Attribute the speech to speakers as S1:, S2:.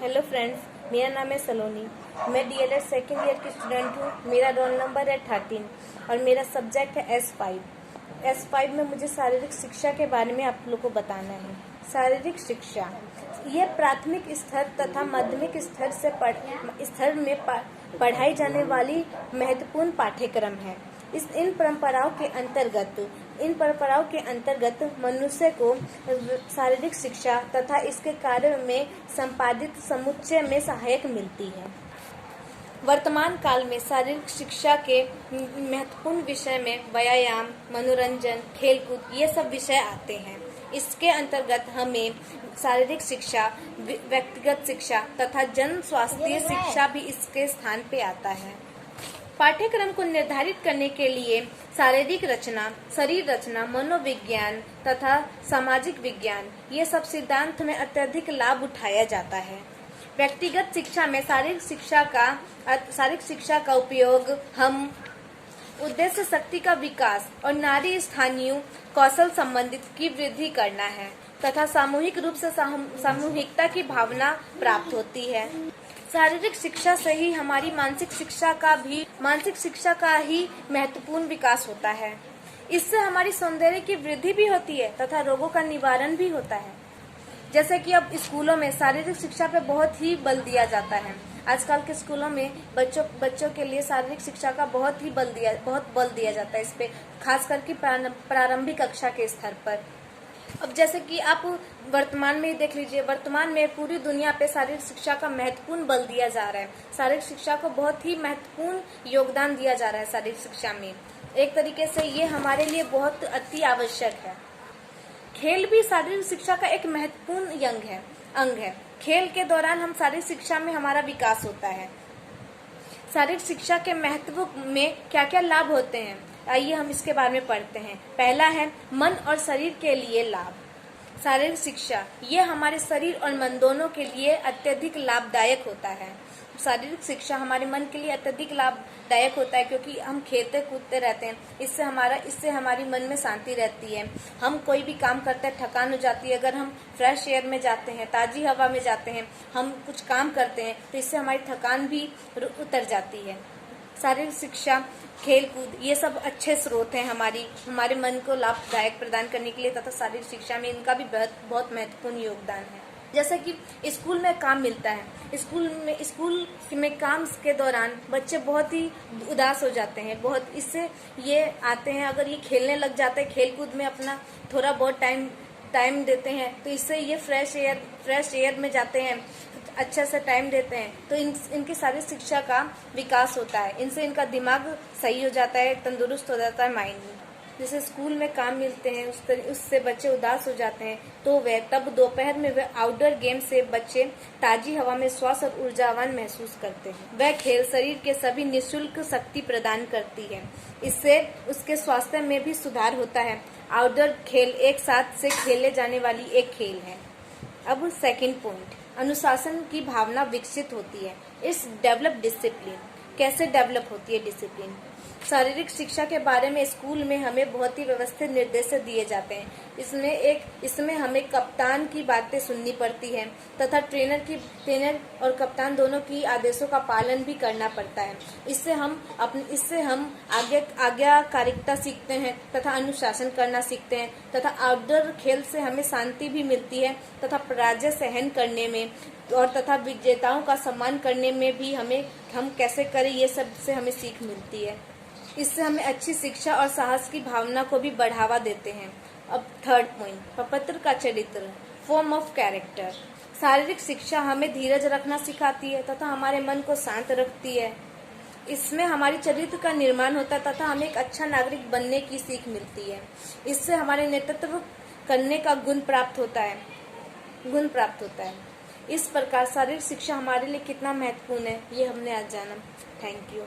S1: Hello friends, मेरा नाम है सलोनी। मैं डीएलएड सेकेंड ईयर की स्टूडेंट हूँ। मेरा रोल नंबर है 13 और मेरा सब्जेक्ट है S5 में मुझे शारीरिक शिक्षा के बारे में आप लोग को बताना है। शारीरिक शिक्षा यह प्राथमिक स्तर तथा माध्यमिक स्तर में पढ़ाई जाने वाली महत्वपूर्ण पाठ्यक्रम है। इन परंपराओं के अंतर्गत मनुष्य को शारीरिक शिक्षा तथा इसके कार्य में संपादित समुच्चय में सहायक मिलती है। वर्तमान काल में शारीरिक शिक्षा के महत्वपूर्ण विषय में व्यायाम, मनोरंजन, खेलकूद ये सब विषय आते हैं। इसके अंतर्गत हमें शारीरिक शिक्षा, व्यक्तिगत शिक्षा तथा जन स्वास्थ्य शिक्षा भी इसके स्थान पे आता है। पाठ्यक्रम को निर्धारित करने के लिए शारीरिक रचना, शरीर रचना, मनोविज्ञान तथा सामाजिक विज्ञान ये सब सिद्धांत में अत्यधिक लाभ उठाया जाता है। व्यक्तिगत शिक्षा में शारीरिक शिक्षा का उपयोग हम उद्देश्य शक्ति का विकास और नारी स्थानीय कौशल संबंधित की वृद्धि करना है तथा सामूहिक रूप से सामूहिकता की भावना प्राप्त होती है। शारीरिक शिक्षा से ही हमारी मानसिक शिक्षा का ही महत्वपूर्ण विकास होता है। इससे हमारी सौंदर्य की वृद्धि भी होती है तथा रोगों का निवारण भी होता है। जैसे कि अब स्कूलों में शारीरिक शिक्षा पे बहुत ही बल दिया जाता है। आजकल के स्कूलों में बच्चों के लिए शारीरिक शिक्षा का बहुत बल दिया जाता है। इस पे खास करके प्रारंभिक कक्षा के स्तर पर। अब जैसे कि आप वर्तमान में देख लीजिए, वर्तमान में पूरी दुनिया पे शारीरिक शिक्षा का महत्वपूर्ण बल दिया जा रहा है। शारीरिक शिक्षा को बहुत ही महत्वपूर्ण योगदान दिया जा रहा है। शारीरिक शिक्षा में एक तरीके से ये हमारे लिए बहुत अति आवश्यक है। खेल भी शारीरिक शिक्षा का एक महत्वपूर्ण अंग है। खेल के दौरान हम शारीरिक शिक्षा में हमारा विकास होता है। शारीरिक शिक्षा के महत्व में क्या क्या लाभ होते हैं, आइए हम इसके बारे में पढ़ते हैं। पहला है मन और शरीर के लिए लाभ। शारीरिक शिक्षा ये हमारे शरीर और मन दोनों के लिए अत्यधिक लाभदायक होता है। शारीरिक शिक्षा हमारे मन के लिए अत्यधिक लाभदायक होता है क्योंकि हम खेलते कूदते रहते हैं। इससे हमारी मन में शांति रहती है। हम कोई भी काम करते हैं, थकान हो जाती है। अगर हम फ्रेश एयर में जाते हैं, ताज़ी हवा में जाते हैं, हम कुछ काम करते हैं तो इससे हमारी थकान भी उतर जाती है। शारीरिक शिक्षा, खेलकूद ये सब अच्छे स्रोत हैं हमारे मन को लाभदायक प्रदान करने के लिए तथा शारीरिक शिक्षा में इनका भी बहुत महत्वपूर्ण योगदान है। जैसे कि स्कूल में काम मिलता है। स्कूल में काम के दौरान बच्चे बहुत ही उदास हो जाते हैं। इससे ये आते हैं, अगर ये खेलने लग जाते हैं, खेलकूद में अपना थोड़ा बहुत टाइम देते हैं तो इससे ये फ्रेश एयर में जाते हैं, अच्छा सा टाइम देते हैं तो इनकी शारीरिक शिक्षा का विकास होता है। इनसे इनका दिमाग सही हो जाता है, तंदुरुस्त हो जाता है माइंड। जैसे स्कूल में काम मिलते हैं उससे बच्चे उदास हो जाते हैं तो तब दोपहर में वे आउटडोर गेम से बच्चे ताजी हवा में स्वस्थ और ऊर्जावान महसूस करते हैं। वह खेल शरीर के सभी निःशुल्क शक्ति प्रदान करती है। इससे उसके स्वास्थ्य में भी सुधार होता है। आउटडोर खेल एक साथ से खेले जाने वाली एक खेल है। अब सेकंड पॉइंट, अनुशासन की भावना विकसित होती है। इस डेवलप डिसिप्लिन, कैसे डेवलप होती है डिसिप्लिन? शारीरिक शिक्षा के बारे में स्कूल में हमें बहुत ही व्यवस्थित निर्देश दिए जाते हैं। इसमें हमें कप्तान की बातें सुननी पड़ती है तथा ट्रेनर और कप्तान दोनों की आदेशों का पालन भी करना पड़ता है। इससे हम आज्ञाकारिता सीखते हैं तथा अनुशासन करना सीखते हैं तथा आउटडोर खेल से हमें शांति भी मिलती है तथा पराजय सहन करने में और तथा विजेताओं का सम्मान करने में भी हम कैसे करें ये सब से हमें सीख मिलती है। इससे हमें अच्छी शिक्षा और साहस की भावना को भी बढ़ावा देते हैं। अब थर्ड पॉइंट, प्रपत्र का चरित्र, फॉर्म ऑफ कैरेक्टर। शारीरिक शिक्षा हमें धीरज रखना सिखाती है तथा हमारे मन को शांत रखती है। इसमें हमारी चरित्र का निर्माण होता है तथा हमें एक अच्छा नागरिक बनने की सीख मिलती है। इससे हमारे नेतृत्व करने का गुण प्राप्त होता है। इस प्रकार शारीरिक शिक्षा हमारे लिए कितना महत्वपूर्ण है ये हमने आज जाना। Thank you.